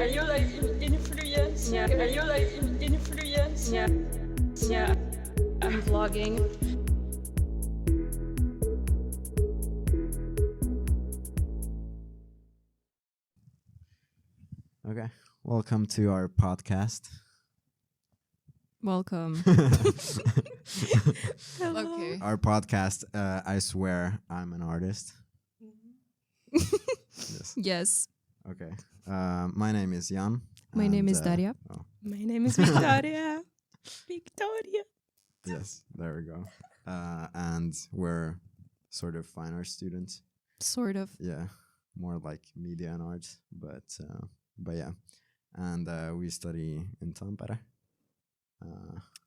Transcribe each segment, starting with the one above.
Are you like influence? Yeah. Are you like influence? Yeah. Yeah. I'm vlogging. Okay, welcome to our podcast. Welcome. Hello. Okay. Our podcast, I swear I'm an artist. Yes. Yes. Okay. My name is Jan. My name is and, Daria. Oh, My name is Victoria. Victoria. yes, there we go. And we're sort of fine art students. Sort of. Yeah, more like media and arts, but yeah. And we study in Tampere.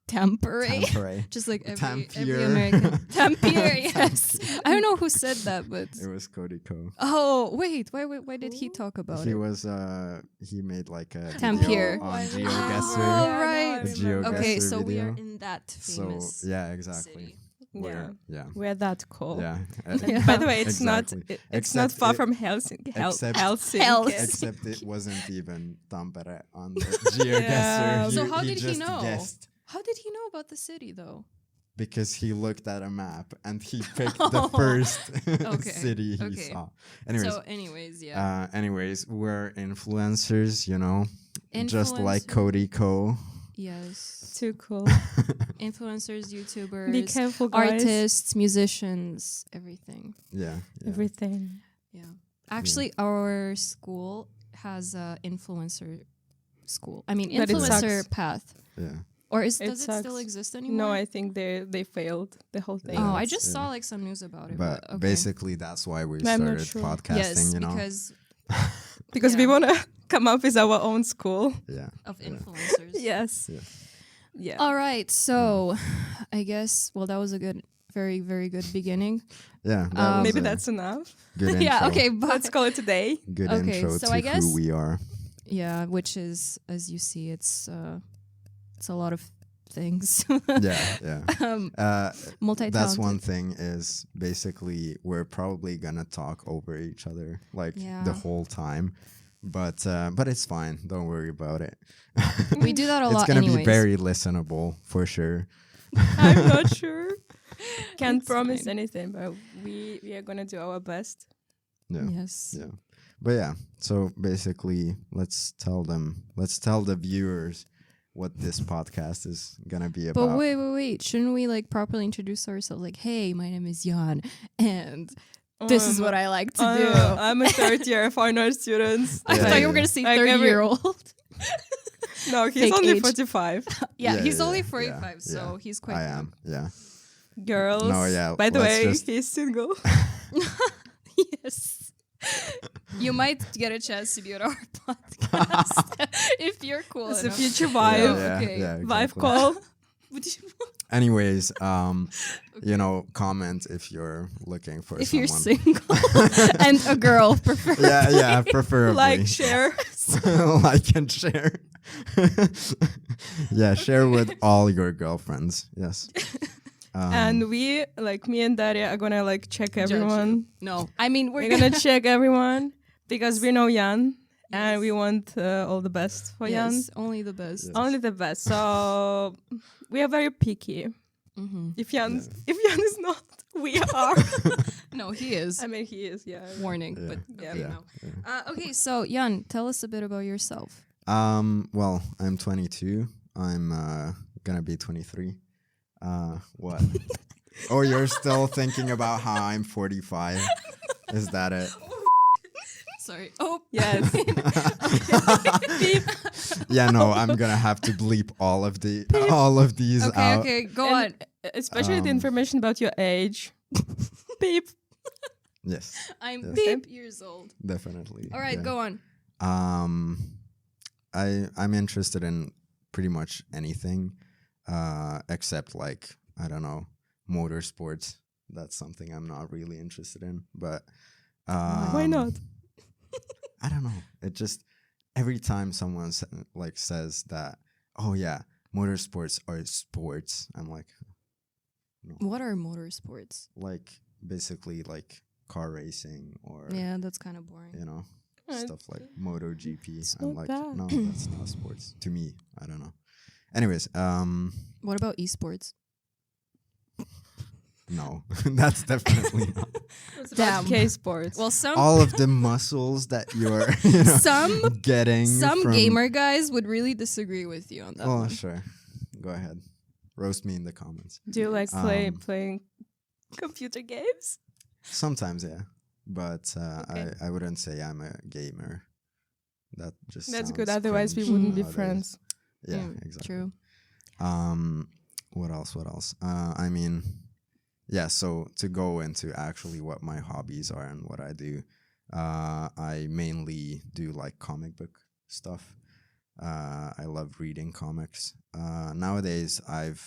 Tampere. Tampere. Just like every Tampere. American. Tampere, yes. I don't know who said that, but... It was Cody Co. Oh, wait. Why did he talk about He it? was he made like a Tampere. video on Oh, GeoGuessr. Oh, right. The GeoGuessr Okay, so we are video. in that So famous yeah, exactly. city. We're, yeah. We're that cool. Yeah. And Yeah. by the way, it's Exactly. not it's not Except far it- from Helsinki. except- Helsinki. Except it wasn't even Tampere on the GeoGuessr. Yeah. He, So how did he just know? guessed How did he know about the city, though? because he looked at a map and he picked the Oh. first Okay, city he okay. saw. Anyways, yeah. We're influencers, you know, just like Influencers. Cody Co. Yes. Too cool. Influencers, YouTubers, Be careful, guys. artists, musicians, everything. Yeah. Everything. Yeah. Actually, our school has a influencer school. I mean, But it influencer sucks. path. Yeah. Or It does it still sucks. exist anymore? No, I think they failed the whole thing. Oh, I Yes, just yeah. saw like some news about it. But okay. basically, that's why we I'm not started sure. podcasting, yes, you know? Because we yeah. want to come up with our own school. Yeah. of influencers. Yes. Yeah. Yeah. All right. So, I guess that was a good, very, very good beginning. Yeah. That was Maybe a that's enough. good intro. Yeah. Okay. But Let's call it today. Good Okay, intro so to I guess- who we are. yeah, which is, as you see, it's a lot of things. Yeah. Yeah. Multi-talented. That's one thing is basically we're probably gonna talk over each other like Yeah. the whole time, but it's fine. Don't worry about it. We do that a It's lot gonna anyways. be very listenable for sure. I'm not sure. Can't It's promise fine. anything, but we are gonna do our best. Yeah. Yes. Yeah. But yeah, so basically let's tell the viewers what this podcast is gonna be about. But wait. Shouldn't we like properly introduce ourselves? Like, hey, my name is Jan, and this is what I like to do. I'm a third year fine art student. I Yeah, thought you were yeah. gonna say Like 30-year-old. No, he's Fake only age. 45. yeah, Yeah, he's yeah, only yeah, 45, so yeah. he's quite I young. am, yeah. Girls. No, yeah, By the let's way, just- he's single. Yes. You might get a chance to be on our podcast if you're cool It's a enough. future Yeah, vibe. yeah, okay. yeah, Vibe exactly. call. Anyways, you know, comment if you're looking for If someone. you're single and a girl, prefer. yeah, preferably. Like, share. Like and share. Yeah, share with all your girlfriends. Yes. And we, like me and Daria, are gonna like check everyone. No, I mean We're gonna check everyone because we know Jan and we want all the best for Jan. yes, only the best. Yes. Only the best. So we are very picky. Mm-hmm. If Jan is not, we are. No, he is. I mean, he is. Yeah. Warning, Yeah. but Yeah. okay, Yeah. no. Okay, so Jan, tell us a bit about yourself. Well, I'm 22. I'm gonna be 23. What? Oh, you're still thinking about how I'm 45? Is that it? Sorry. Oh, Yes. Yeah, no, I'm gonna have to bleep all of these okay, out. okay, go on. And especially the information about your age. Beep. Yes, I'm yes. beep years old. definitely. All right, yeah. go on. I'm interested in pretty much anything, except like I don't know, motorsports. That's something I'm not really interested in. But Why not? I don't know. It just every time someone says that, oh yeah, motorsports are sports. I'm like, no. What are motorsports? Like basically like car racing or Yeah, that's kind of boring. you know. stuff like MotoGP. It's I'm not like, bad. no, that's not sports to me. I don't know. Anyways, What about esports? no, that's definitely not. It's Damn. about K sports. Well, some All of the muscles that you're, some getting. some from, gamer guys would really disagree with you on that Oh, one. sure. Go ahead. Roast me in the comments. Do you like Um, playing computer games? Sometimes, yeah. But Okay. I wouldn't say I'm a gamer. That just That's good. sounds Otherwise, we cringe wouldn't be nowadays. friends. Yeah, Mm, exactly. True. What else? I mean, yeah, so to go into actually what my hobbies are and what I do, I mainly do like comic book stuff. I love reading comics. Nowadays, I've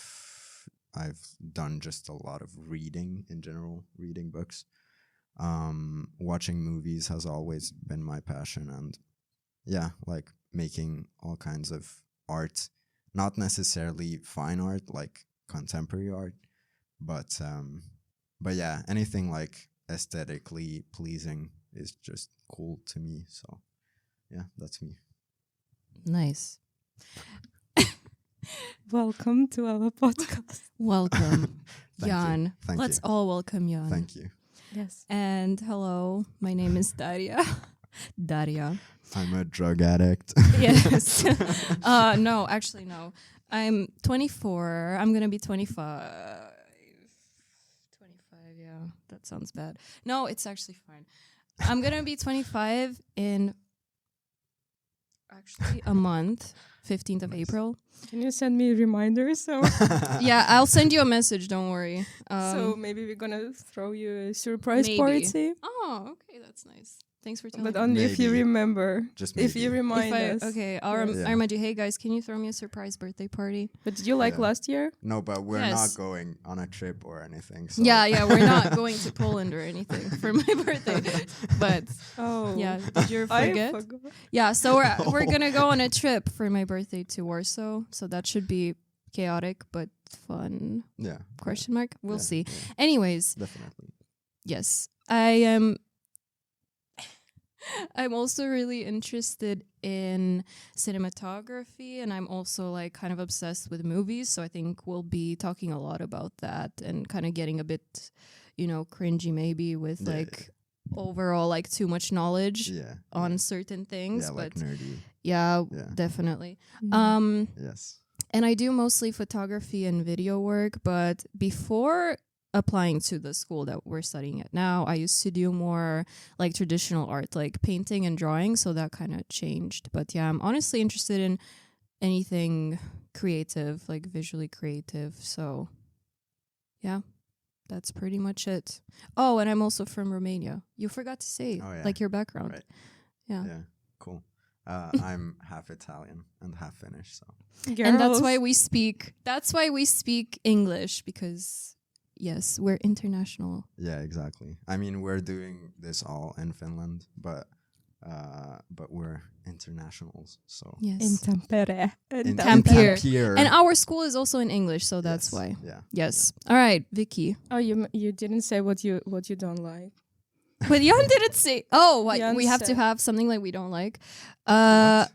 done just a lot of reading in general, reading books. Watching movies has always been my passion, and yeah, like making all kinds of art, not necessarily fine art like contemporary art, but yeah, anything like aesthetically pleasing is just cool to me. So yeah, that's me. Nice. Welcome to our podcast. Welcome, Thank you. Jan. Thank Let's you. all welcome Jan. Thank you. Yes. And hello, my name is Daria. Daria. I'm a drug addict. Yes. No, actually, no. I'm 24. I'm going to be 25. 25, yeah. That sounds bad. No, it's actually fine. I'm going to be 25 in actually a month, 15th of April. Can you send me reminders? So, Yeah, I'll send you a message. Don't worry. so maybe we're gonna throw you a surprise maybe. party, Oh, okay. That's nice. Thanks for telling me. but only if you Maybe. remember. Just If you maybe. remind If us. okay, Yeah. I remind you, hey guys, can you throw me a surprise birthday party? But did you like Yeah. last year? No, but we're Yes. not going on a trip or anything. So. Yeah, we're not going to Poland or anything for my birthday. But Oh. yeah, did you I forget? forgot. Yeah, so we're gonna go on a trip for my birthday to Warsaw. So that should be chaotic but fun. Yeah. Question mark. We'll Yeah, see. yeah, Anyways, definitely. yes, I am. I'm also really interested in cinematography, and I'm also like kind of obsessed with movies. So I think we'll be talking a lot about that and kind of getting a bit, cringy maybe with Yeah, like overall like too much knowledge Yeah. on certain things. Yeah, like but nerdy. yeah, Yeah. definitely. Mm. Yes. And I do mostly photography and video work, but before applying to the school that we're studying at now, I used to do more like traditional art, like painting and drawing, so that kind of changed. But yeah, I'm honestly interested in anything creative, like visually creative. So yeah, that's pretty much it. Oh, and I'm also from Romania. You forgot to say Oh, yeah. like your background. Right. Yeah. Yeah. Cool. I'm half Italian and half Finnish, so And that's why Girls. we speak. That's why we speak English, because yes, we're international. yeah, exactly. I mean, we're doing this all in Finland, but we're internationals, so Yes. In Tampere. in Tampere. Tampere. And our school is also in English, so that's Yes, why. Yeah. Yes. All right, Vicky. Oh, you didn't say what you don't like. But Jan didn't say. Oh, what, Jan we have to said- have something like we don't like. What?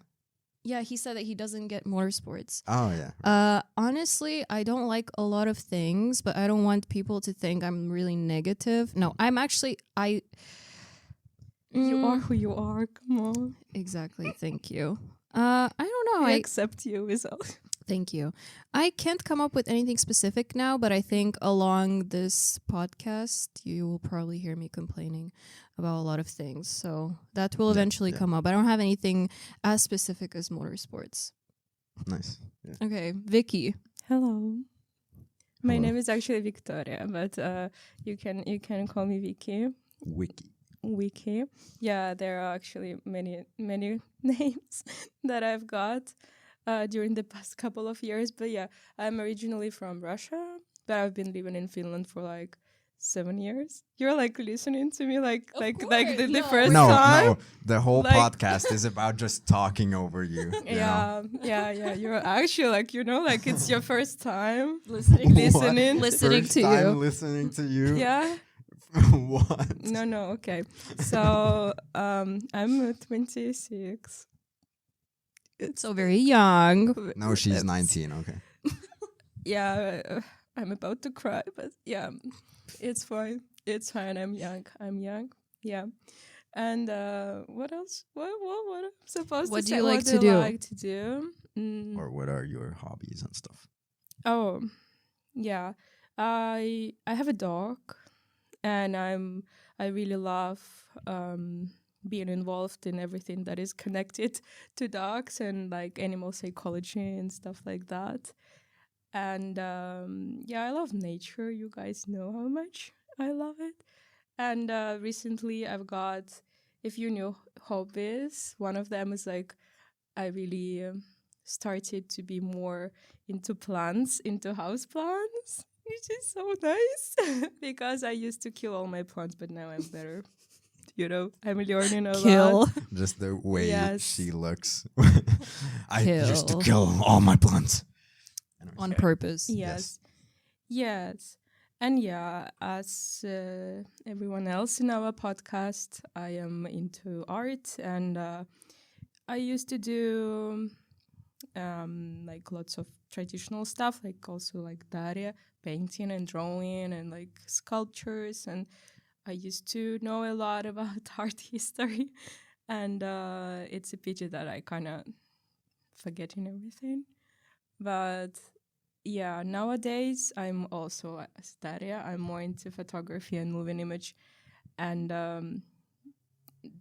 Yeah, he said that he doesn't get motorsports. Oh yeah. Honestly, I don't like a lot of things, but I don't want people to think I'm really negative. No, I'm actually You are who you are. Come on. Exactly. Thank you. I don't know. I I accept you as all. Thank you. I can't come up with anything specific now, but I think along this podcast, you will probably hear me complaining about a lot of things. So that will Yeah, eventually yeah. come up. I don't have anything as specific as motorsports. Nice. Yeah. Okay, Vicky. Hello. My Hello. name is actually Victoria, but you can call me Vicky. Wiki. Yeah, there are actually many names that I've got during the past couple of years. But yeah, I'm originally from Russia, but I've been living in Finland for like 7 years. You're like listening to me like Of the course, first No, time. no. The whole Like- podcast is about just talking over you. you know? Yeah. You're actually like like it's your first time Listening. listening. Listening First to time you. listening to you. Yeah. What? No, okay. So I'm 26. So very young. No, she's 19. Okay. Yeah, I'm about to cry, but yeah, it's fine. It's fine. I'm young. Yeah. And what else? What I'm supposed What to do say? you like What to do do? I like to do? Or what are your hobbies and stuff? Oh, yeah. I have a dog, and I really love being involved in everything that is connected to dogs and like animal psychology and stuff like that. And yeah, I love nature. You guys know how much I love it. And recently I've got a few new hobbies. One of them is like I really started to be more into plants, into house plants, which is so nice because I used to kill all my plants, but now I'm better. I'm learning a lot. Just the way Yes. she looks. I used to kill all my plants. On purpose. Yes. And yeah, as everyone else in our podcast, I am into art, and I used to do like lots of traditional stuff, like also like Daria, painting and drawing and like sculptures. And I used to know a lot about art history, and it's a pity that I kind of forgetting everything. But yeah, nowadays I'm also as Daria. I'm more into photography and moving image and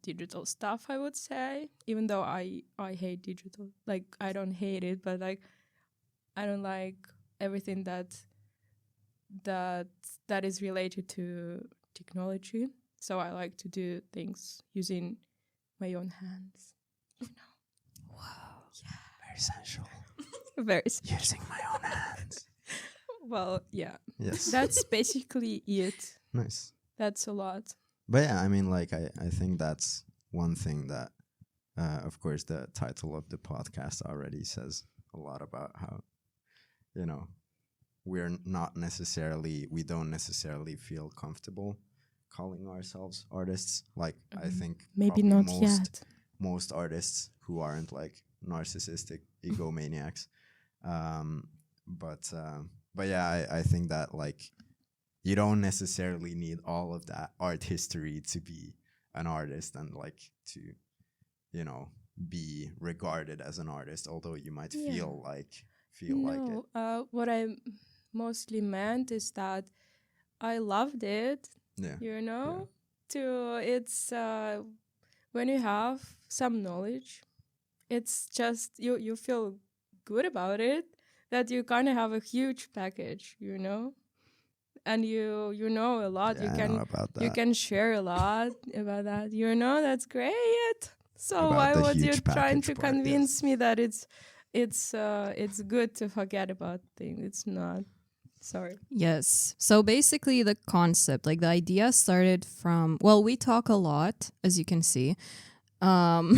digital stuff, I would say. Even though I hate digital, like I don't hate it, but like I don't like everything that that is related to technology. So I like to do things using my own hands. Wow. Yeah. Very sensual. Very Using my own hands. well, yeah. Yes. That's basically it. Nice. That's a lot. But yeah, I mean, like, I think that's one thing that, of course, the title of the podcast already says a lot about how, we don't necessarily feel comfortable calling ourselves artists. Like, I think Maybe probably not yet. most artists who aren't like narcissistic egomaniacs. But yeah, I think that like you don't necessarily need all of that art history to be an artist and like to, be regarded as an artist, although you might feel like it. What I mostly meant is that I loved it. Yeah. It's when you have some knowledge, it's just you feel good about it, that you kind of have a huge package, and you know a lot. Yeah, I know about that. You can share a lot about that. That's great. So About why the was you huge trying package to part, convince me that it's good to forget about things? It's not. Sorry. Yes. So basically the concept, like the idea started from, well, we talk a lot, as you can see. And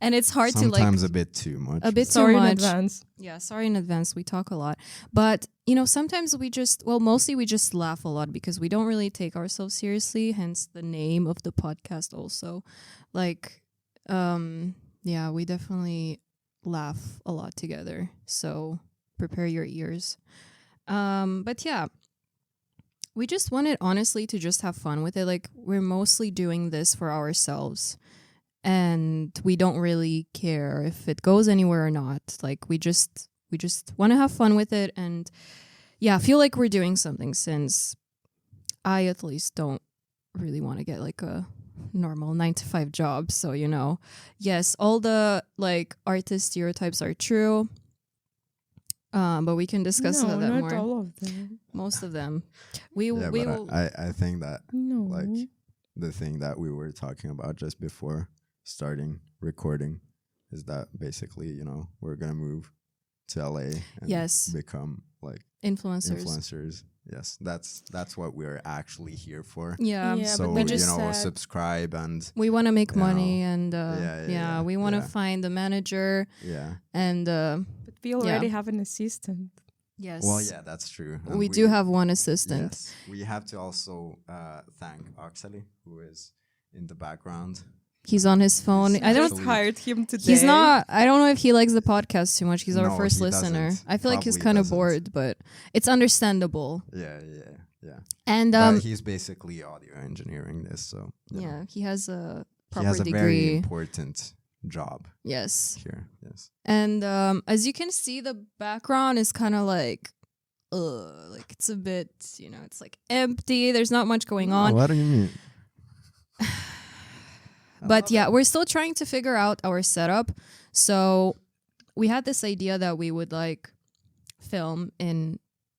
it's hard Sometimes to a bit too much. a bit Sorry too much. in advance. Yeah, sorry in advance. We talk a lot. But, sometimes mostly we just laugh a lot because we don't really take ourselves seriously, hence the name of the podcast also. Like, yeah, we definitely laugh a lot together. So prepare your ears. But yeah, we just wanted honestly to just have fun with it. Like we're mostly doing this for ourselves and we don't really care if it goes anywhere or not. Like we just want to have fun with it and yeah, feel like we're doing something, since I at least don't really want to get like a normal 9-to-5 job. So, yes, all the like artist stereotypes are true. But we can discuss that not more. all of them. Most of them. I think that No. like the thing that we were talking about just before starting recording is that basically, we're gonna move to LA and become like influencers. Yes, that's what we're actually here for. Yeah. So but we just subscribe and we want to make money and we want to find the manager. Yeah. And but we already have an assistant. Yes. Well, yeah, that's true. We do have one assistant. Yes, we have to also thank Oxley, who is in the background. He's on his phone. He's I don't. actually- hired him today. He's not. I don't know if he likes the podcast too much. He's our No, first he listener. doesn't. I feel like he's Probably kind of doesn't. bored, but it's understandable. Yeah. And But he's basically audio engineering this, so you know. yeah, he has a He proper has a degree. very important job Yes. here. Yes. And as you can see, the background is kind of like it's a bit, it's like empty. There's not much going on. What do you mean? But yeah, we're still trying to figure out our setup. So we had this idea that we would like film in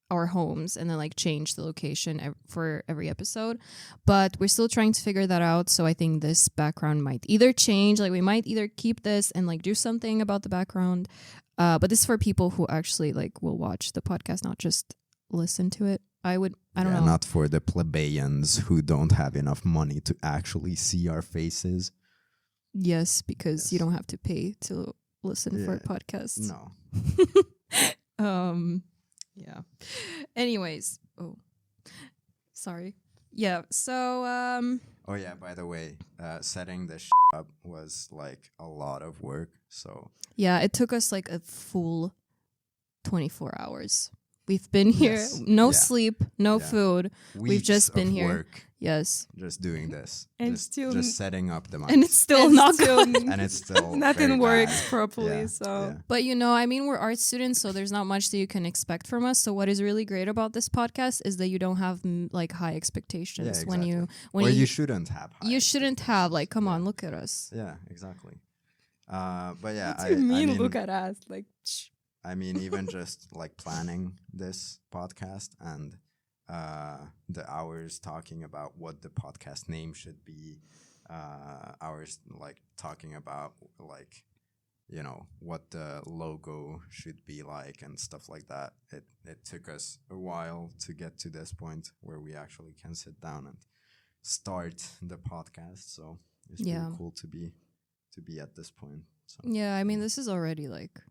our homes and then like change the location for every episode. But we're still trying to figure that out. So I think this background might either change, like we might either keep this and like do something about the background. But this is for people who actually like will watch the podcast, not just listen to it. I don't know. Not for the plebeians who don't have enough money to actually see our faces. Yes, because you Yes. don't have to pay to listen for podcasts. No. Yeah. Anyways, sorry. Yeah. So Oh yeah, by the way, setting this up was like a lot of work. So yeah, it took us like a full 24 hours. We've been here, Yes. no Yeah. sleep, no Yeah. food. weeks just been of here. work Yes. just doing this. And just, still- just setting up the mic. And it's still And not still going. And it's still nothing very works bad. properly. Yeah, So yeah. But I mean, we're art students, so there's not much that you can expect from us. So what is really great about this podcast is that you don't have like high expectations Yeah, when you Or you shouldn't have. High you shouldn't have like, come Yeah. on, look at us. Yeah, exactly. But yeah, what do you mean? Look at us, like. I mean, even just like planning this podcast and the hours talking about what the podcast name should be, hours like talking about like, what the logo should be like and stuff like that. It took us a while to get to this point where we actually can sit down and start the podcast. So it's Yeah. pretty cool to be at this point. So Yeah, I mean, this is already like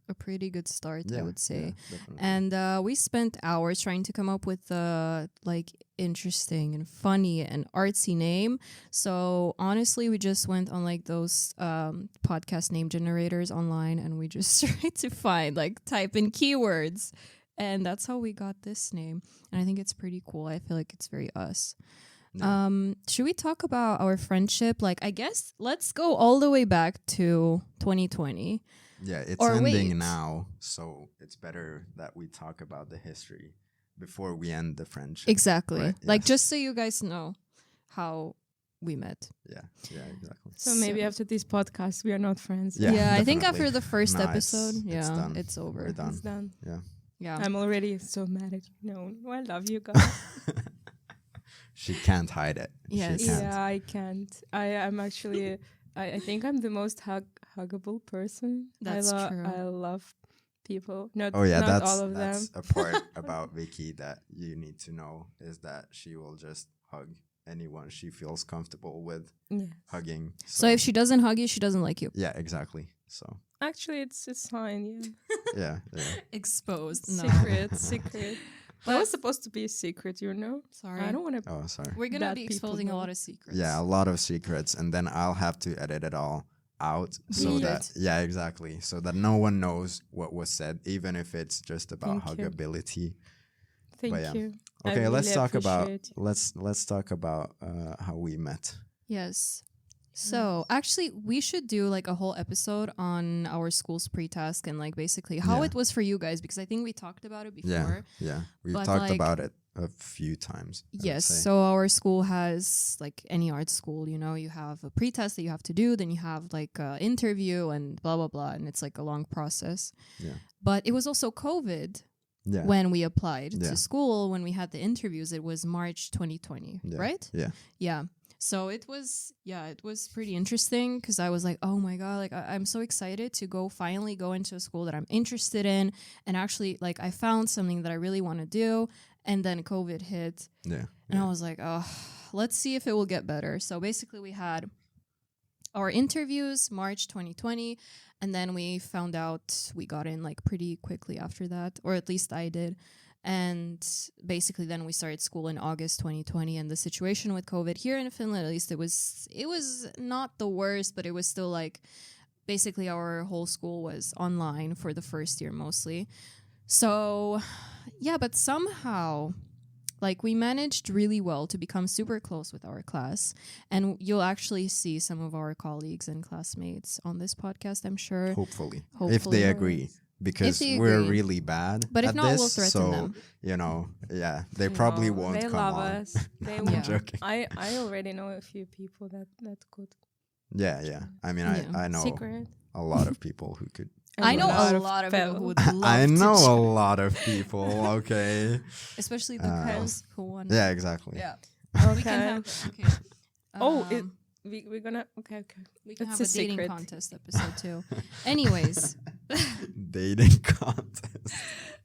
a pretty good start, I would say. yeah, definitely. And we spent hours trying to come up with a like interesting and funny and artsy name. So honestly, we just went on like those podcast name generators online, and we just tried to find like type in keywords, and that's how we got this name. And I think it's pretty cool. I feel like it's very us. Yeah. Should we talk about our friendship? Like, I guess let's go all the way back to 2020. Yeah, it's Or ending wait. now, so it's better that we talk about the history before we end the friendship. Exactly. Right, Like, yes. just so you guys know how we met. Yeah, exactly. So maybe after this podcast, we are not friends. Yeah, I think definitely. after the first No, episode, it's done. it's over. We're done. It's done. Yeah. I'm already so mad at you. No, I love you guys. She can't hide it. Yes. She can't. Yeah, I can't. I'm actually. I think I'm the most huggable person. That's true. I love people. Not, Oh yeah, not all of them. that's a part about Vicky that you need to know is that she will just hug anyone she feels comfortable with Yeah. hugging. So if she doesn't hug you, she doesn't like you. yeah, exactly. So Actually, it's fine. Yeah. yeah. Exposed. Secret. That was supposed to be a secret, Sorry. I don't want to. Oh, sorry. We're going to that be people exposing a know. lot of secrets. Yeah, a lot of secrets, and then I'll have to edit it all out so Beep. that exactly, so that no one knows what was said, even if it's just about Thank you. huggability. Thank yeah. you. I Okay, let's really talk about appreciate you. let's talk about how we met. Yes. So actually, we should do like a whole episode on our school's pre-task and like basically how Yeah. it was for you guys, because I think we talked about it before. Yeah, we've But, talked like, about it a few times. I would Yes. say. So our school has like any art school, you have a pre-test that you have to do, then you have like an interview and blah, blah, blah. And it's like a long process. Yeah. But it was also COVID yeah, when we applied Yeah. to school, when we had the interviews. It was March 2020, Yeah. right? yeah, Yeah. So it was pretty interesting because I was like, oh my God, like I'm so excited to finally go into a school that I'm interested in. And actually, like, I found something that I really want to do. And then COVID hit. yeah. And I was like, oh, let's see if it will get better. So basically we had our interviews March 2020, and then we found out we got in like pretty quickly after that, or at least I did. And basically then we started school in August 2020, and the situation with COVID here in Finland, at least it was not the worst, but it was still like basically our whole school was online for the first year mostly. So yeah, but somehow like we managed really well to become super close with our class, and you'll actually see some of our colleagues and classmates on this podcast, I'm sure. Hopefully. If they agree. Because we're agree. really bad But if at not, this, we'll threaten so, them. you know, yeah, they probably won't they come love on. us. They I'm won't. joking. I already know a few people that could. Yeah. I mean, Yeah. I know Secret. a lot of people who could. I know lot a of lot of people who would fellow. love I to know a join. lot of people, okay? Especially the girls who want. Yeah, exactly. Yeah. Okay. We can have okay. We're gonna okay. We can It's have a a dating secret. contest episode too. Anyways, Dating contest.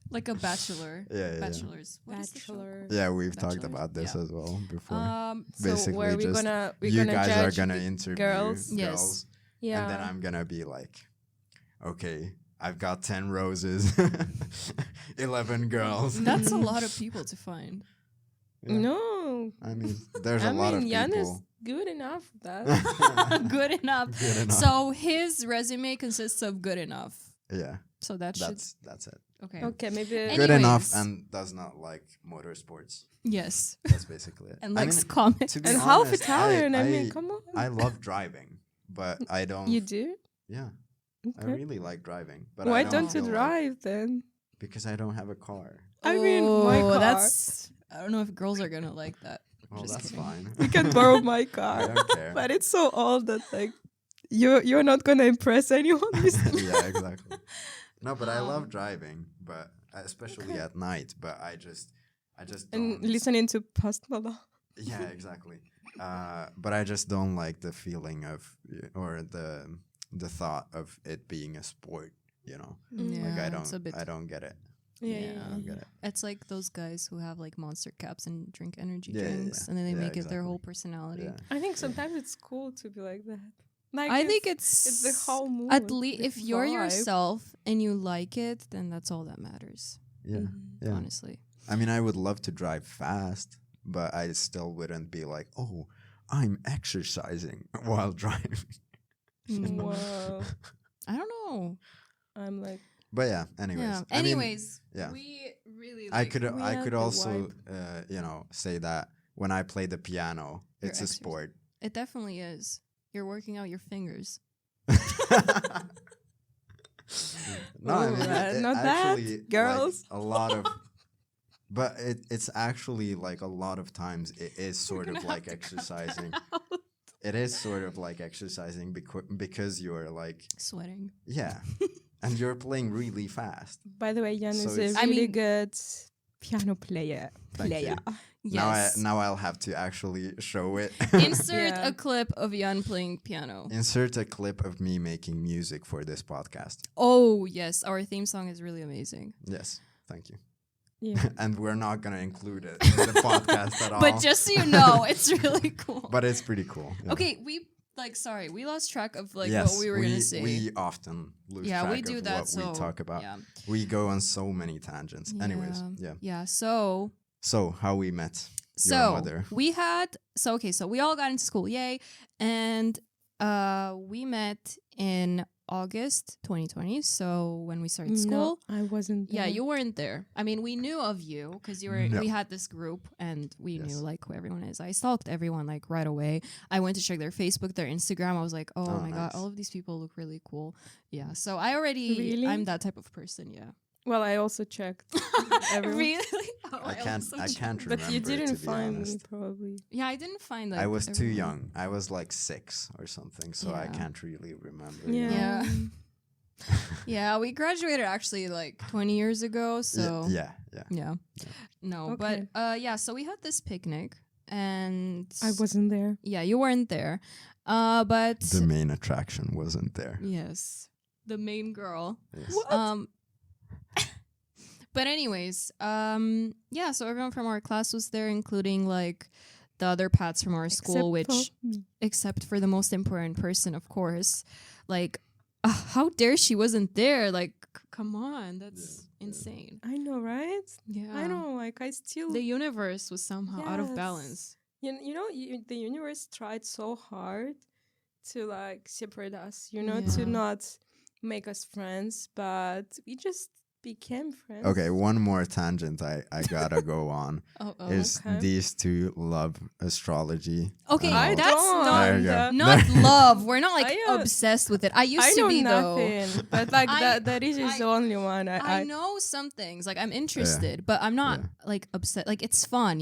like a bachelor. Yeah. Bachelors. What is the show Bachelor. called? Yeah, we've talked Bachelors? about this Yeah. as well before. So Basically, where just we're you gonna guys are judge gonna the interview girls? Yes. girls, Yeah. and then I'm gonna be like, okay, I've got 10 roses, 11 girls. That's a lot of people to find. Yeah. No. I mean, there's a lot of Jan is people. good enough for that. Good enough. Good enough. So his resume consists of good enough. Yeah, So that should that's it. okay. Okay, maybe. Good enough Anyways. and does not like motorsports. Yes. That's basically it. And I likes mean, comics. to be And half honest, Italian. I I mean, come on. I love driving, but I don't. You do? Yeah, I Okay. really like driving. But Why I don't you feel like- drive then? because I don't have a car. I mean, my car. That's. I don't know if girls are gonna like that. Well, Just that's kidding. fine. You can borrow my I car. don't care. But it's so old that like you're not gonna impress anyone. Yeah, exactly. No, but I love driving, but especially at night. But I just And don't. listening to Post Malone. Yeah, exactly. But I just don't like the feeling of or the thought of it being a sport. You know, Yeah, like it's a bit. I don't get it. Yeah. I don't get it. It's like those guys who have like monster caps and drink energy Yeah, yeah, drinks, yeah. and then they Yeah, make it their exactly. whole personality. Yeah. I think sometimes it's cool to be like that. Like I think it's it's the whole mood. at least the if you're vibe. yourself and you like it, then that's all that matters. Yeah. Yeah. Honestly. I mean, I would love to drive fast, but I still wouldn't be like, oh, I'm exercising while driving. Wow. I don't know. I'm like But yeah, anyways. Yeah. I mean, Anyways, yeah. we really. I Like, could we I had could the also say that when I play the piano, You're it's a exercising. sport. It definitely is. You're working out your fingers. No, I mean, Not that, actually, girls. like, a lot of, but it's actually like a lot of times it is sort of like exercising. It is sort of like exercising because you're like, Sweating. yeah, and you're playing really fast. by the way, Jan So is a it's- really I mean- good piano player. Thank you. Yes. Now I'll have to actually show it. Insert Yeah. a clip of Jan playing piano. Insert a clip of me making music for this podcast. Oh yes, our theme song is really amazing. Yes, thank you. Yeah. And we're not gonna include it in the podcast at all. But just so you know, it's really cool. But it's pretty cool. Yeah. Okay, we lost track of like Yes, what we were gonna say. We often lose yeah, track we do of that. what So we talk about. Yeah. We go on so many tangents. Anyways, yeah. Yeah. So So how we met your mother. we had so we all got into school, yay, and we met in August 2020. So when we started school. No, I wasn't. Yeah, there. you weren't there. I mean, we knew of you because you were. No. We had this group, and we Yes. knew like who everyone is. I stalked everyone like right away. I went to check their Facebook, their Instagram. I was like, oh, Oh, my god, nice. all of these people look really cool. Yeah, so I already. Really? I'm that type of person. Yeah. Well, I also checked. Everyone. Really? Oh, I can't remember. But you didn't to be find me, honest. probably. Yeah, I didn't find like. I was too everyone. young. I was like 6 or something, so I Yeah. can't really remember. Yeah. Yeah. Yeah, we graduated actually like 20 years ago. So Yeah. yeah. No, Okay. but yeah. So we had this picnic, and I wasn't there. Yeah, you weren't there. But The main attraction wasn't there. yes, the main girl. Yes. But anyways, yeah. So everyone from our class was there, including like the other Pats from our school, me. except for the most important person, of course. Like, how dare she wasn't there? Like, come on, that's insane. I know, right? Yeah, I know. Like I still. the universe was somehow out of Yes. balance. The universe tried so hard to like separate us. To Yeah. not make us friends, but we just became friends. Okay, one more tangent I gotta go on is Okay. these two love astrology. Okay, I know. that's There you go. not love. We're not like I, obsessed with it. I used I to know be though. nothing, but like I- that is I- the only one. I know some things. Like I'm interested, but I'm not like upset. Like it's fun,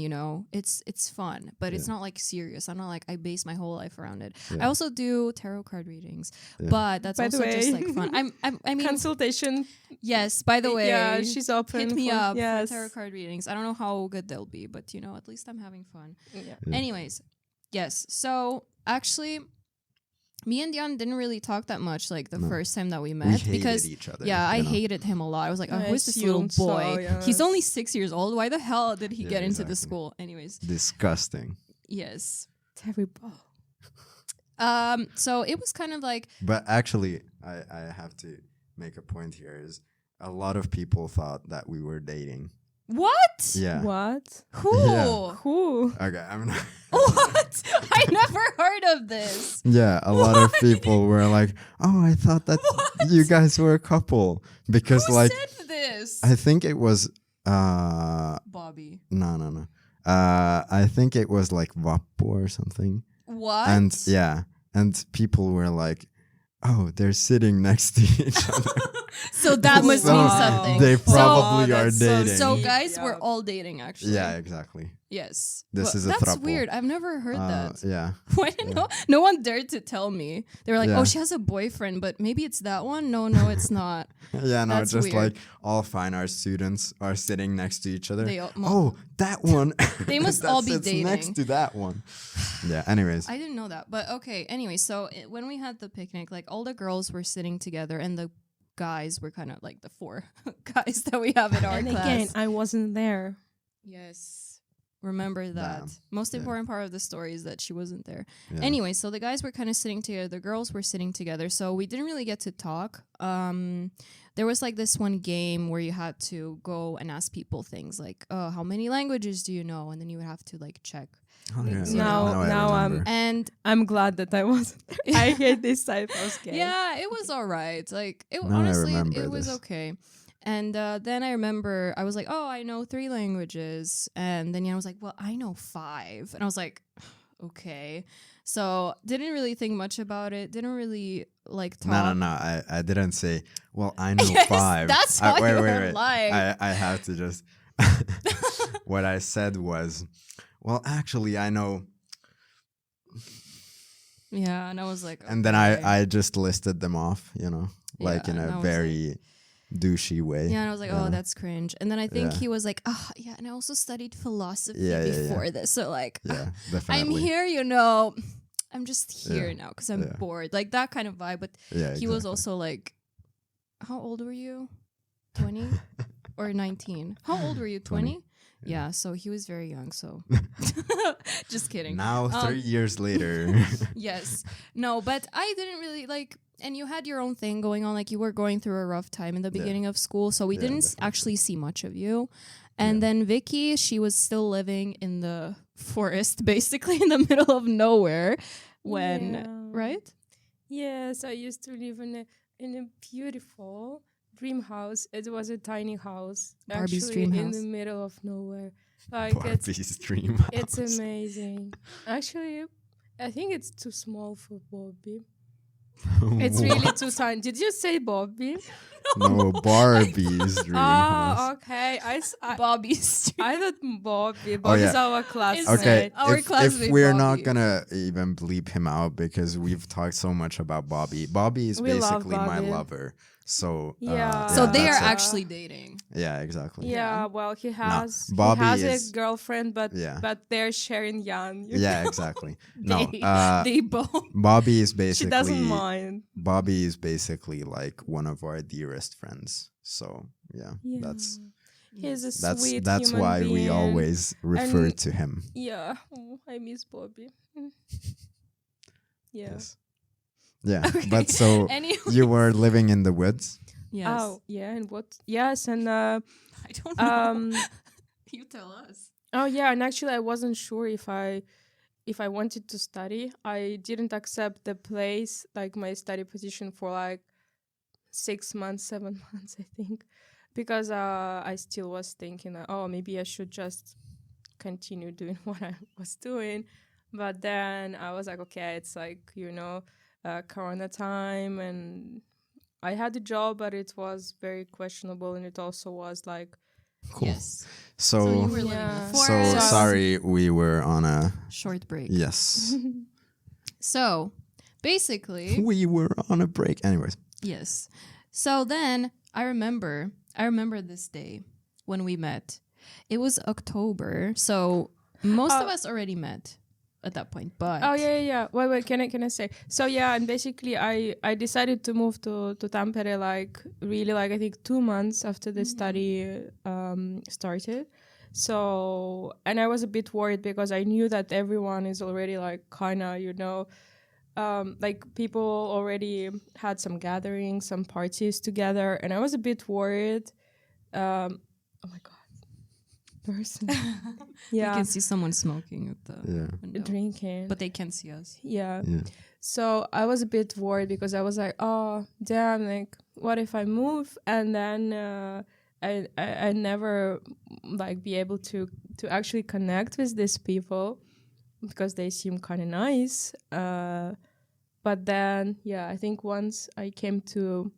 It's fun, but it's not like serious. I'm not like I base my whole life around it. Yeah. I also do tarot card readings, Yeah. but that's By the also just way. like fun. I mean, Consultation. yes. By the way, Yeah, she's open. hit me for, up yes. for tarot card readings. I don't know how good they'll be, but at least I'm having fun. Yeah. Yeah. Anyways, yes. So actually, me and Dion didn't really talk that much like the first time that we met We hated because each other. I hated him a lot. I was like, oh, I who's this little assumed so, boy? He's yes. only 6 years old. Why the hell did he Yeah, get into the exactly. school? Anyways, Disgusting. yes. Terrible. So it was kind of like, But actually, I have to make a point here is a lot of people thought that we were dating. what? Yeah. What? Who? Yeah. Who? Okay, I'm not. What? I never heard of this. Yeah, a lot of people were like, "Oh, I thought that What? you guys were a couple," because Who like said this? I think it was Bobby. no. I think it was like Vappu or something. What? And people were like, "Oh, they're sitting next to each other." So that must So mean something. they So- probably are that's so dating. So sweet. guys, Yeah. we're all dating actually. Yeah, exactly. Yes. This is a that's throuple. weird. I've never heard that. Yeah. Why did no one dared to tell me? They were like, Yeah. "Oh, she has a boyfriend, but maybe it's that one." No, it's not. Yeah, no, That's just weird. like all fine art students are sitting next to each other. They all- Oh, that one. They must that all be sits next dating. to that one. Yeah, anyways. I didn't know that. But okay, anyway, so when we had the picnic, like all the girls were sitting together and the guys were kind of like the four guys that we have in our And class. again, I wasn't there. Yes. Remember that. Damn. Most Yeah. important part of the story is that she wasn't there. Yeah. Anyway, so the guys were kind of sitting together, the girls were sitting together, so we didn't really get to talk. There was like this one game where you had to go and ask people things like, "Oh, how many languages do you know?" And then you would have to like check. Oh, yeah. Now I I'm- remember. And I'm glad that I wasn't there. I hate this type of game. yeah, it was all right. Like it Now I honestly, remember it was this. okay. And then I remember I was like, "Oh, I know 3 languages," and then I was like, "Well, I know 5," and I was like, "Okay." So didn't really think much about it. Didn't really like talk. No. I didn't say, well, I know Yes, 5. that's how wait, you wait, were wait. lying. I have to just. What I said was, well, actually, I know. Yeah, and I was like, And then okay. I just listed them off, like Yeah, in and I a was very douchey way. Yeah, and I was like, you oh, know? that's cringe. And then I think Yeah. he was like, oh, yeah, and I also studied philosophy Yeah, before this. So, like, Yeah, I'm definitely. here, I'm just here now because I'm Yeah. bored. Like, that kind of vibe. But Yeah, he was exactly. also like, how old were you? 20 or 19? How old were you? 20? Yeah, so he was very young. So, just kidding. Now, 3 years later. Yes. No, but I didn't really like, and you had your own thing going on. Like you were going through a rough time in the beginning of school. So we Yeah, didn't definitely. actually see much of you. And then Vicky, she was still living in the forest, basically in the middle of nowhere when, Yeah. right? Yes, I used to live in a beautiful Dreamhouse. It was a tiny house, Barbie's actually in Dreamhouse. the middle of nowhere. Like Barbie's dream. it's house. amazing. Actually, I think it's too small for Bobby. It's really too tiny. Did you say Bobby? No, Barbie's dream house. Oh, okay. Bobby's. I thought Bobby. Bobby's yeah. our classmate. Okay, Our if classmate we're Bobby. not gonna even bleep him out because we've talked so much about Bobby. Bobby is We love basically my Bobby. lover. So Yeah. So they are that's it. actually dating. Yeah, exactly. Yeah, well, he has Bobby he has is- a girlfriend, but Yeah. they're sharing Jan. you Yeah, know? exactly. No, They both. Bobby is She basically doesn't mind. Bobby is basically like one of our dearest friends. So yeah, Yeah. that's He's a That's sweet that's human why being. we always refer And- to him. Yeah, I miss Bobby. Yeah. Yes. Yeah. Okay. But so Anyways. you were living in the woods? Yes. Oh, yeah, and what? Yes, and I don't know. You tell us. oh yeah, and actually I wasn't sure if I wanted to study. I didn't accept the place, like my study position, for like 6 months, 7 months, I think, because I still was thinking that, oh, maybe I should just continue doing what I was doing. But then I was like, okay, it's like, Corona time, and I had a job, but it was very questionable, and it also was like, Cool. Yes. So, So you were living in Yeah. the so forest. sorry, we were on a Short break. yes. So basically, We were on a break. Anyways. yes. So then I remember this day when we met. It was October, so most of us already met at that point. But oh yeah. Wait. Can I say? So yeah, and basically I decided to move to Tampere like really like I think 2 months after the study started. So and I was a bit worried because I knew that everyone is already like kind of like people already had some gatherings, some parties together, and I was a bit worried. Oh my god, person. you Yeah, can see someone smoking at the Yeah. window, drinking. but they can't see us. Yeah. Yeah. So I was a bit worried because I was like, oh, damn, like, what if I move and then I never like be able to actually connect with these people because they seem kind of nice. But then, yeah, I think once I came to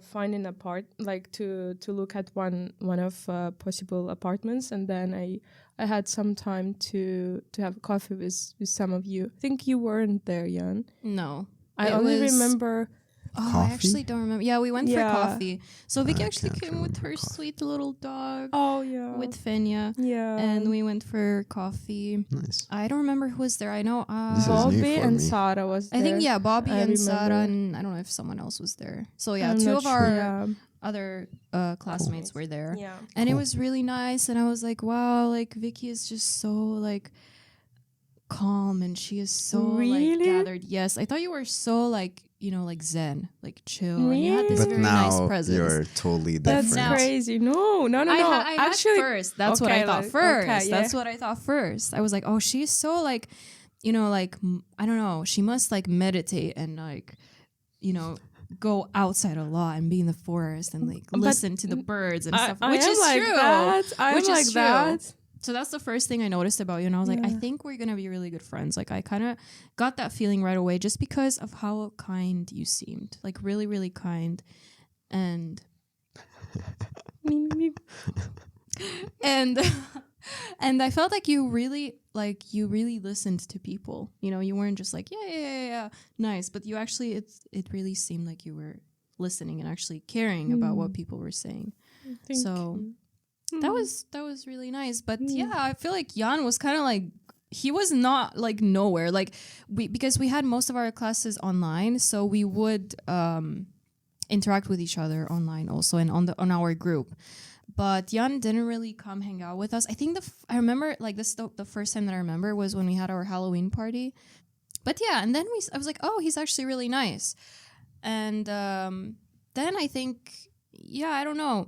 find an like to look at one of possible apartments, and then I had some time to have coffee with some of you. I think you weren't there, Jan. No, I It only was- remember. Oh, I Coffee? actually don't remember. Yeah, we went Yeah. for coffee. So Vicky I actually can't came with remember her coffee. sweet little dog Oh yeah, with Fenya, yeah, and we went for coffee. Nice. I don't remember who was there. I know This is new Bobby for and me. Sarah was there. I think Bobby I and Sarah, remember. and I don't know if someone else was there. So yeah, I'm two not of sure, our yeah. other classmates were there. Yeah. And it Cool. was really nice, and I was like, wow, like Vicky is just so like calm, and she is so like Really? gathered. Yes, I thought you were so like like zen, like chill, and you had this But very nice now presence. you're totally That's different. now- crazy. No. I Actually, had first. That's what I okay, thought like, first. okay, yeah. That's what I thought first. I was like, oh, she's so like, like I don't know. She must like meditate and like, go outside a lot and be in the forest and like But listen to the birds and stuff, I which am is like true. that. I'm Which is like true. that. So that's the first thing I noticed about you, and I was like, I Yeah. think we're gonna be really good friends. Like I kind of got that feeling right away just because of how kind you seemed, like really, really kind, and and and I felt like you really listened to people. You weren't just like yeah, nice, but you actually it really seemed like you were listening and actually caring about what people were saying. Thank So you. that was really nice. But yeah, I feel like Jan was kind of like he was not like nowhere. Like because we had most of our classes online, so we would interact with each other online also and on our group. But Jan didn't really come hang out with us. I think I remember like the first time that I remember was when we had our Halloween party. But yeah, and then I was like, oh, he's actually really nice. And then I think, yeah, I don't know.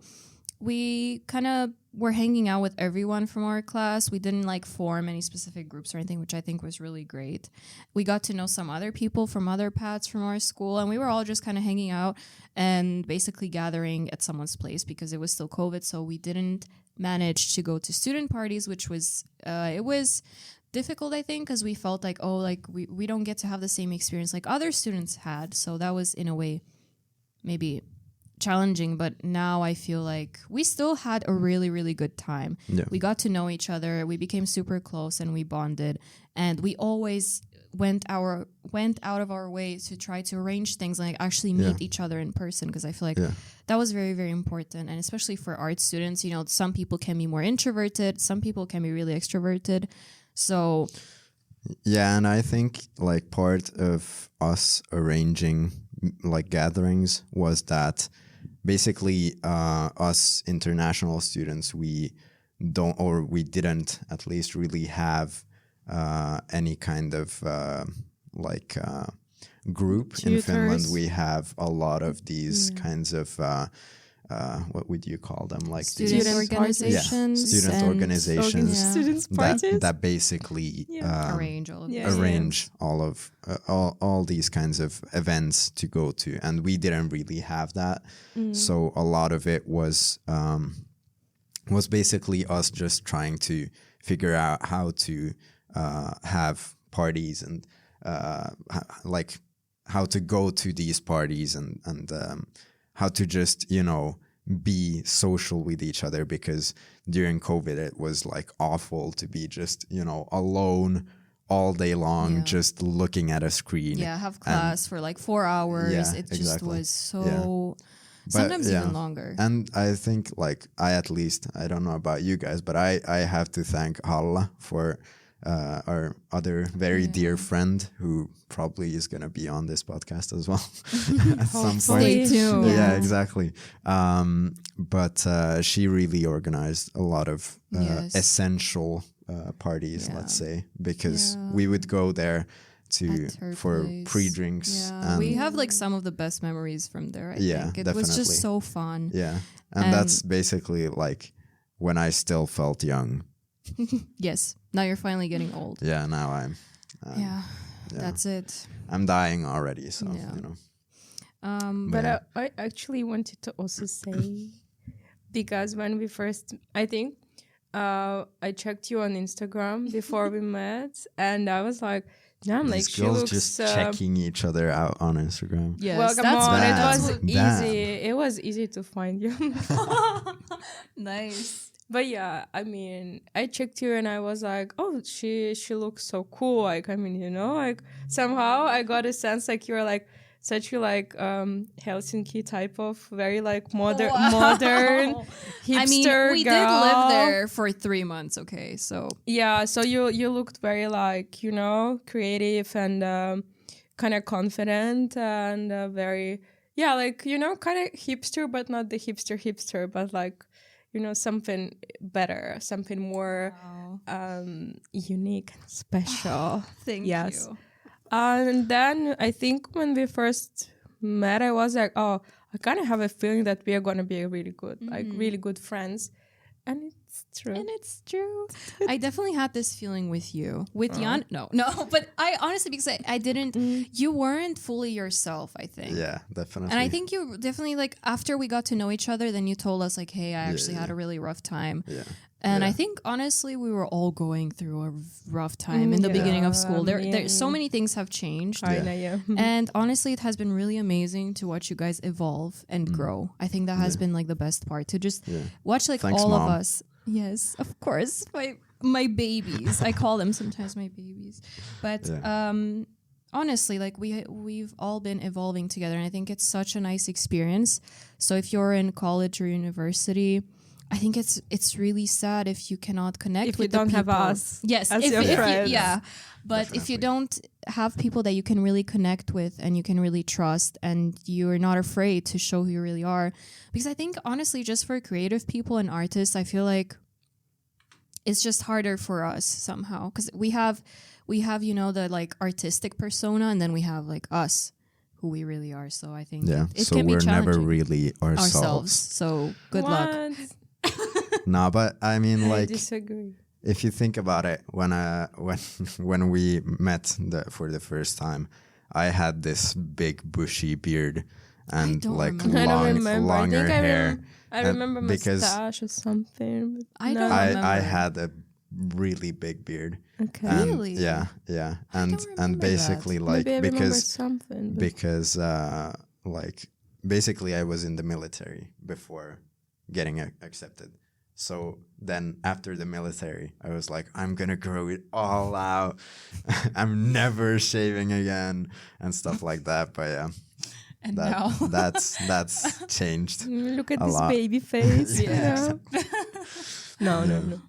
We kind of were hanging out with everyone from our class. We didn't like form any specific groups or anything, which I think was really great. We got to know some other people from other paths from our school, and we were all just kind of hanging out and basically gathering at someone's place because it was still COVID, so we didn't manage to go to student parties, which was it was difficult, I think, because we felt like, oh, like we don't get to have the same experience like other students had. So that was in a way maybe challenging, but now I feel like we still had a really, really good time. Yeah. We got to know each other, we became super close, and we bonded, and we always went out of our way to try to arrange things, like actually meet each other in person, because I feel like that was very, very important. And especially for art students, some people can be more introverted, some people can be really extroverted. So yeah, and I think like part of us arranging like gatherings was that basically us international students, we didn't at least really have any kind of group. Tutors. In Finland. We have a lot of these kinds of what would you call them, like student organizations, student organizations students parties that basically arrange all of arrange all these kinds of events to go to, and we didn't really have that. So a lot of it was basically us just trying to figure out how to have parties and how to go to these parties and how to just, be social with each other, because during COVID it was like awful to be just, alone all day long, just looking at a screen. Yeah, have class for like 4 hours. Yeah, it just exactly. was so... Sometimes even longer. And I think I don't know about you guys, but I have to thank Halla for our other very dear friend who probably is going to be on this podcast as well at some point. Stay tuned. Yeah, exactly. But she really organized a lot of essential parties, let's say, because we would go there for pre-drinks. Yeah, we have like some of the best memories from there. I think it was just so fun. Yeah, and that's basically like when I still felt young. Yes, now you're finally getting old. Yeah, now I'm. That's it. I'm dying already, so But I actually wanted to also say, because when we first, I think, I checked you on Instagram before we met, and I was like, damn, like she girls looks just checking each other out on Instagram. Yes, well, come that's on, bad. it was easy. It was easy to find you. Nice. But yeah, I mean, I checked you and I was like, oh, she looks so cool. Like, I mean, like somehow I got a sense like you're like such a like Helsinki type of very like modern hipster. I mean, we girl. did live there for 3 months. Okay, so yeah, so you looked very like creative and kind of confident and very like kind of hipster, but not the hipster, but like. Something better, something more unique and special. Thank you. And then I think when we first met, I was like, oh, I kind of have a feeling that we are going to be really good, like really good friends. And it's true. I definitely had this feeling with you. With Jan, no, but I honestly, because I didn't, you weren't fully yourself, I think. Yeah, definitely. And I think you definitely, like, after we got to know each other, then you told us, like, hey, I actually had a really rough time. Yeah. And I think, honestly, we were all going through a rough time in the beginning of school. There so many things have changed. And honestly, it has been really amazing to watch you guys evolve and grow. I think that has been, like, the best part, to just watch, like, Thanks, all Mom. of us. Yes, of course. My babies. I call them sometimes my babies. But honestly, like we've all been evolving together, and I think it's such a nice experience. So if you're in college or university, I think it's really sad if you cannot connect with the people. If you don't have us. Yes, as your friends. But Definitely. if you don't have people that you can really connect with and you can really trust, and you're not afraid to show who you really are, because I think honestly, just for creative people and artists, I feel like it's just harder for us somehow, because we have the like artistic persona, and then we have like us, who we really are. So I think it so can be we're never challenging. really ourselves. So good luck. No, but I mean, I like, disagree. if you think about it, when we met for the first time, I had this big bushy beard and like remember. I don't remember. longer hair. I remember because mustache or something. But I don't remember. I had a really big beard. Okay. And Really? Yeah. And remember basically that. like Maybe I remember because something. But because like basically I was in the military before getting accepted. So then after the military, I was like, I'm going to grow it all out. I'm never shaving again and stuff like that. But yeah, And now that's changed. look at a this lot. baby face. Yeah. No.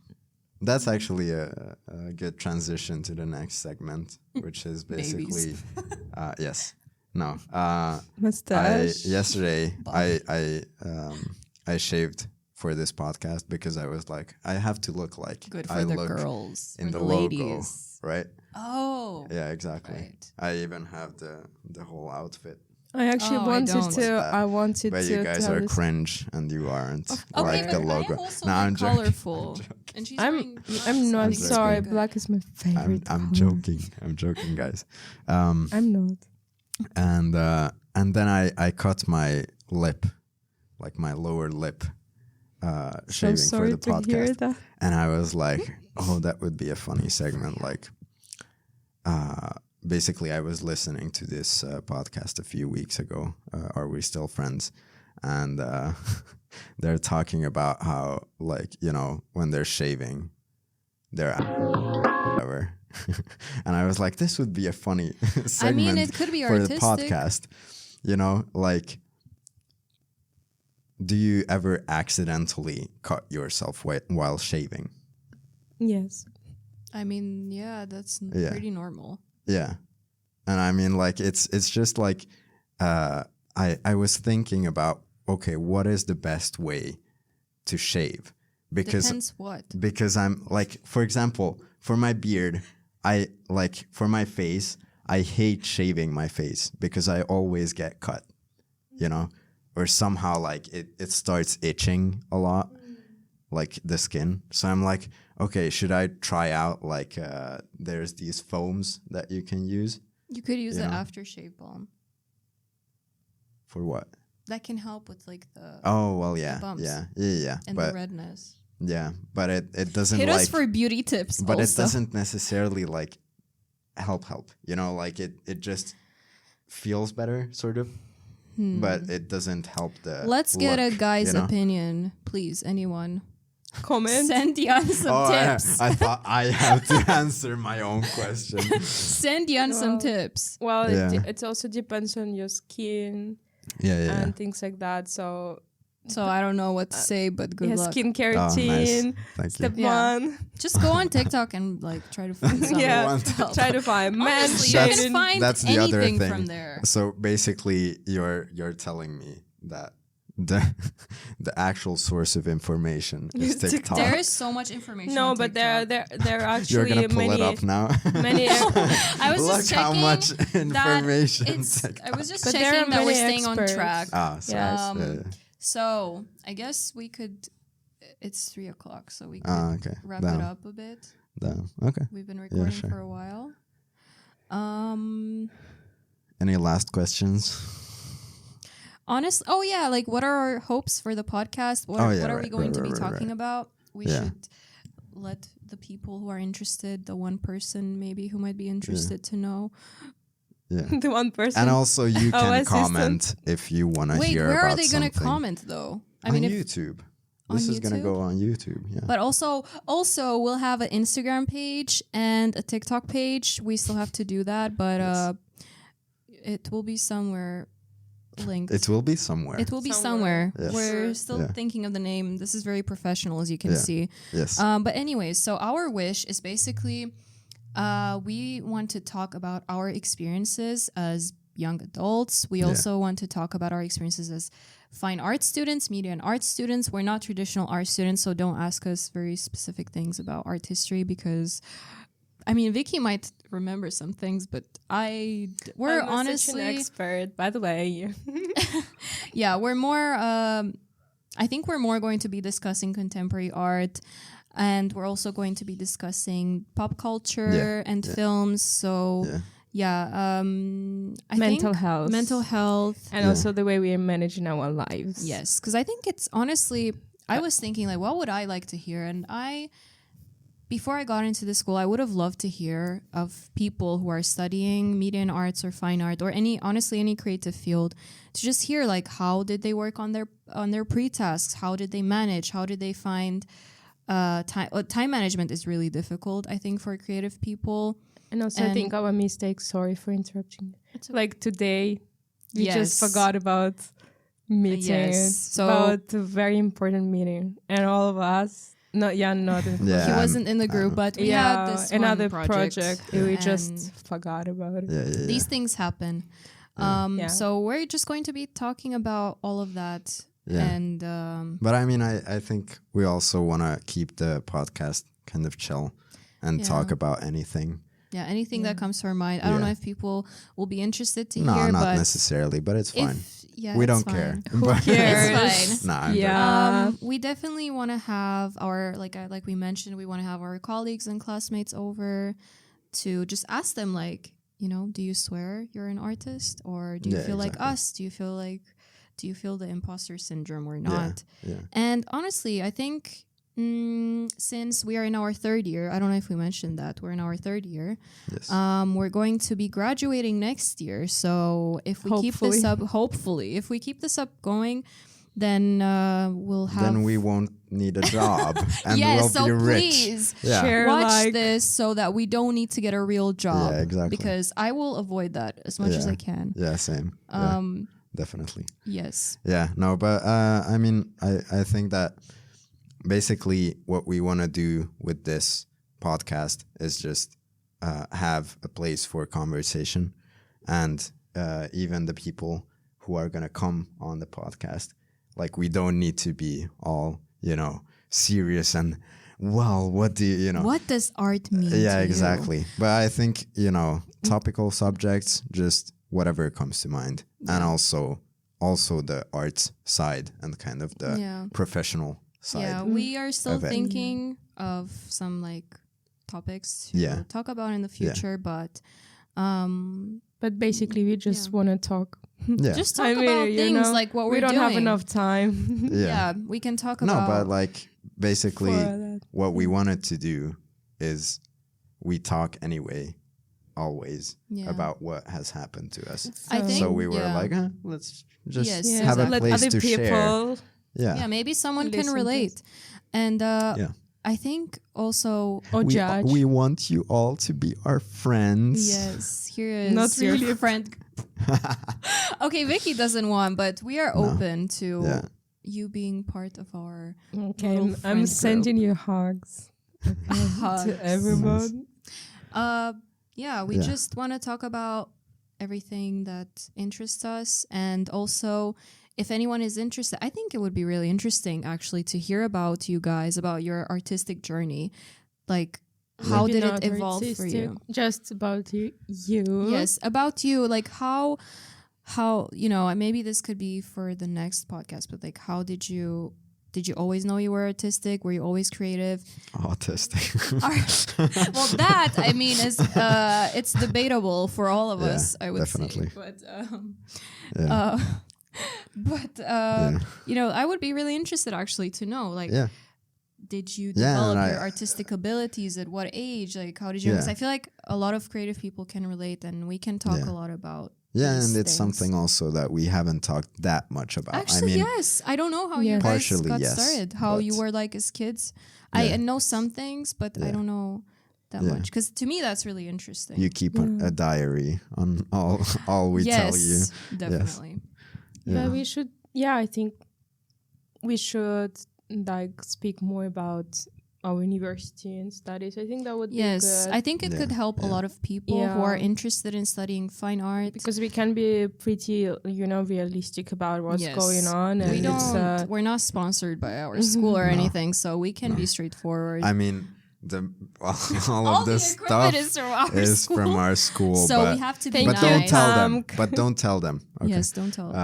That's actually a good transition to the next segment, which is basically, yes, No. Mustache. Yesterday I shaved for this podcast because I was like, I have to look like Good for I the look girls. in for the ladies. logo, right? Oh. Yeah, exactly. Right. I even have the whole outfit. I actually wanted to. I wanted but to. You guys are this. cringe, and you aren't Okay, like the logo. I am also No, I'm colorful. joking. And she's I'm not sorry. Good. Black is my favorite. I'm color. joking. I'm joking, guys. I'm not. And then I cut my lip, like my lower lip, shaving for the podcast. Hear that. And I was like, oh, that would be a funny segment. Like, basically, I was listening to this podcast a few weeks ago. Are We Still Friends? And they're talking about how, like, you know, when they're shaving, they're whatever. And I was like, this would be a funny segment. I mean, it could be for artistic. the podcast. You know, like, do you ever accidentally cut yourself while shaving? Yes. I mean, yeah, that's pretty normal. Yeah. And I mean, like, it's just like, I was thinking about, okay, what is the best way to shave? Because depends what. Because I'm like, for example, for my beard, for my face, I hate shaving my face because I always get cut, you know, or somehow like it starts itching a lot, like the skin. So I'm like, okay, should I try out like there's these foams that you can use? You could use the aftershave balm. For what? That can help with like the bumps. Yeah. And the redness. Yeah, but it doesn't hit like, us for beauty tips. But also. it doesn't necessarily like help. You know, like it just feels better, sort of. But it doesn't help the. Let's get a guy's you know? opinion, please. Anyone? Comment. Send Jan some tips. I thought I have to answer my own question. Send Jan some tips. Well, it also depends on your skin. Yeah. And things like that. So I don't know what to say, but good luck. Skincare nice. routine. Thank Step you. one. Just go on TikTok and like try to find something. Try to find Honestly, you can find that's the other anything thing. from there. So basically, you're telling me that the actual source of information is TikTok. There is so much information. No, on but TikTok. there are actually You're gonna pull many. it up now. Many. I was Look just how checking much information. I was just But there checking are that we're many staying on experts. track. So So I guess we could. It's 3:00, so we could wrap it up a bit. Okay. We've been recording for a while. Any last questions? Like what are our hopes for the podcast? What are we going to be talking about? We should let the people who are interested, the one person maybe who might be interested to know. Yeah. The one person. And also you can assistant. comment if you want to hear about where are they going to something. comment though? I mean, YouTube. This is going to YouTube? go on YouTube, yeah. But also we'll have an Instagram page and a TikTok page. We still have to do that, but it will be somewhere linked. It will be somewhere. It will be somewhere. Yes. We're still thinking of the name. This is very professional, as you can see. Yes. But anyways, so our wish is basically we want to talk about our experiences as young adults. We also want to talk about our experiences as fine art students, media and art students. We're not traditional art students, so don't ask us very specific things about art history because, I mean, Vicky might remember some things, but we're honestly such an expert, by the way. Yeah, we're more. I think we're more going to be discussing contemporary art, and we're also going to be discussing pop culture and films. So. Yeah, I mental think health, and also the way we are managing our lives. Yes, because I think it's honestly, I was thinking like, what would I like to hear? And before I got into the school, I would have loved to hear of people who are studying media and arts or fine art or any creative field, to just hear like how did they work on their pre-tasks? How did they manage? How did they find time management is really difficult, I think, for creative people. And also, I think our mistakes, sorry for interrupting. Like today, we just forgot about meeting, about a very important meeting. And all of us, he wasn't in the group, but we had this another project. We just forgot about it. These things happen. Yeah. So we're just going to be talking about all of that. Yeah. And But I mean, I think we also want to keep the podcast kind of chill and talk about anything. Yeah, anything that comes to our mind. I don't know if people will be interested to No, hear, not but necessarily, but it's fine. We it's don't fine. care. Who But- cares? It's fine. Nah, I'm Yeah. We definitely want to have our like we mentioned, we want to have our colleagues and classmates over to just ask them, like, you know, do you swear you're an artist, or do you Yeah, feel like exactly. us? Do you feel the imposter syndrome or Yeah, not? yeah. And honestly, I think since we are in our third year, I don't know if we mentioned that we're in our third year. Yes. We're going to be graduating next year. So if we keep this up, if we keep this up going, then we'll have. Then we won't need a job and we'll so be rich. please Yeah. Share, watch like- this so that we don't need to get a real job. Yeah, exactly. Because I will avoid that as much as I can. Yeah, same. Definitely. Yes. Yeah, no, but I mean, I think that basically what we want to do with this podcast is just have a place for conversation, and even the people who are going to come on the podcast, like, we don't need to be all, you know, serious and, well, what do you know? What does art mean? Yeah, to you? exactly. But I think, you know, topical subjects, just whatever comes to mind. And also the arts side and kind of the professional side. Yeah, we are still of it. thinking of some like topics to Yeah. talk about in the future, but But basically, we just want to talk. Yeah. just talk I mean, about you things know, like what we we're don't doing. have enough time. Yeah, we can talk No, about. but like basically For that. what we wanted to do is we talk anyway, always, Yeah. about what has happened to us. I think So we were like, let's just Yes, have a let place other to share. people. Yeah. maybe someone can Listen to relate. And Yeah. I think also Or judge. We want you all to be our friends. yes, here is Not your really. friend. Okay, Vicky doesn't want, but we are open to Yeah. you being part of our Okay, little I'm friend sending you hugs. Hugs. To everyone. Yeah, we Yeah. just want to talk about everything that interests us, and also if anyone is interested, I think it would be really interesting actually to hear about you guys, about your artistic journey. Like, how Maybe did not it evolve for artistic, you? Just about you. Yes, about you, like how you know, maybe this could be for the next podcast, but like how did you always know you were artistic? Were you always creative? Autistic. Well, that I mean is it's debatable for all of Yeah, us, I would definitely. say. Yeah. But you know, I would be really interested actually to know, like, Yeah. did you Yeah, develop and your artistic abilities at what age? Like, how did you? Because Yeah. I feel like a lot of creative people can relate, and we can talk Yeah. a lot about. Yeah, these and it's things. something also that we haven't talked that much about. Actually, I mean, yes. I don't know how you Yeah. guys Partially, got yes, started. How you but- were like as kids. Yeah. I know some things, but I Yeah. don't know that Yeah. much. Because to me, that's really interesting. you keep a diary on all we yes, tell you. definitely. Yeah, we should. Yeah, I think we should like speak more about our university and studies. I think that would be Yes, good. I think it could help a lot of people who are Yeah. interested in studying fine art. because we can be pretty, realistic about what's Yes. going on. And We it's, don't. We're not sponsored by our school or anything, so we can be straightforward. I mean, all All of the this equipment stuff is from our is school. from our school. So but, we have to be but nice. don't tell them. Tank. But don't tell them. Okay. Yes, don't tell them.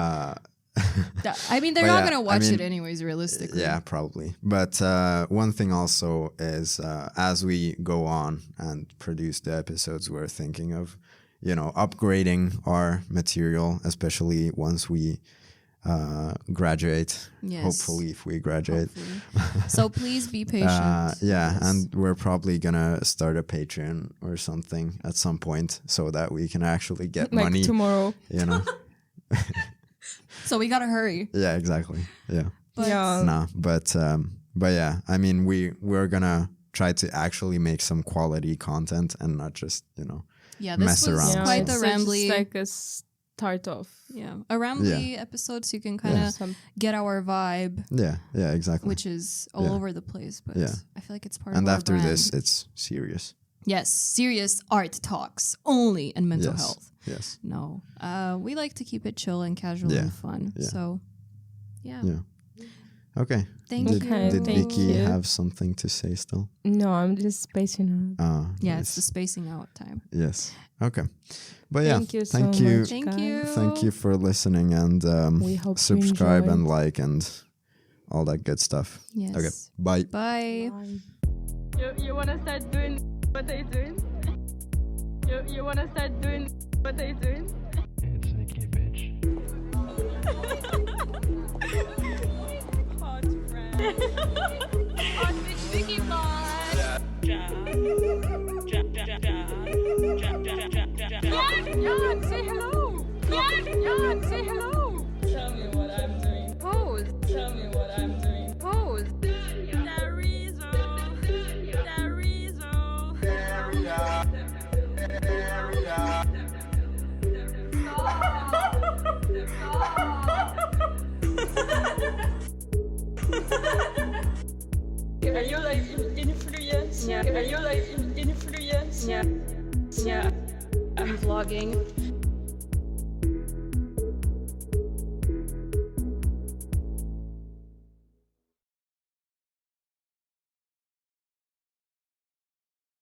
I mean, they're But not yeah, gonna watch I mean, it anyways, realistically. Yeah, probably. But one thing also is as we go on and produce the episodes, we're thinking of, upgrading our material, especially once we graduate. Yes. Hopefully, if we graduate. Hopefully. So please be patient. Yeah, Yes. and we're probably gonna start a Patreon or something at some point so that we can actually get like money. tomorrow. So we gotta hurry. Yeah, exactly. Yeah. But Yeah. No, but yeah, I mean, we're gonna try to actually make some quality content and not just yeah, mess this was around. Yeah, quite it's a just rambly. like a start off. Yeah, a rambly episode, so you can kind of Some get our vibe, yeah, exactly. which is all Yeah. over the place. But Yeah. I feel like it's part And of our after brand. this, it's serious. Yes, serious art talks only in mental Yes. health. Yes. No. We like to keep it chill and casual and fun. Yeah. So, yeah. Okay. Thank did, you. Did Thank Vicky you. have something to say still? No, I'm just spacing out. Yeah, it's the spacing out time. Yes. Okay. But yeah, Thank you so thank you. much, Thank guys. you. Thank you for listening, and We hope you subscribe and enjoyed. like and all that good stuff. Yes. Okay. Bye. Bye. You wanna start doing what are you doing? You wanna start doing what are you doing? It's Vicky, bitch. Hot friend. Hot bitch Vicky boy. Yeah, say hello. Yeah, say hello. Tell me what I'm doing. Pose. Tell me what I'm doing. Pose. Are you like influence? Yeah. Are you like influence? Yeah. Yeah. I'm vlogging.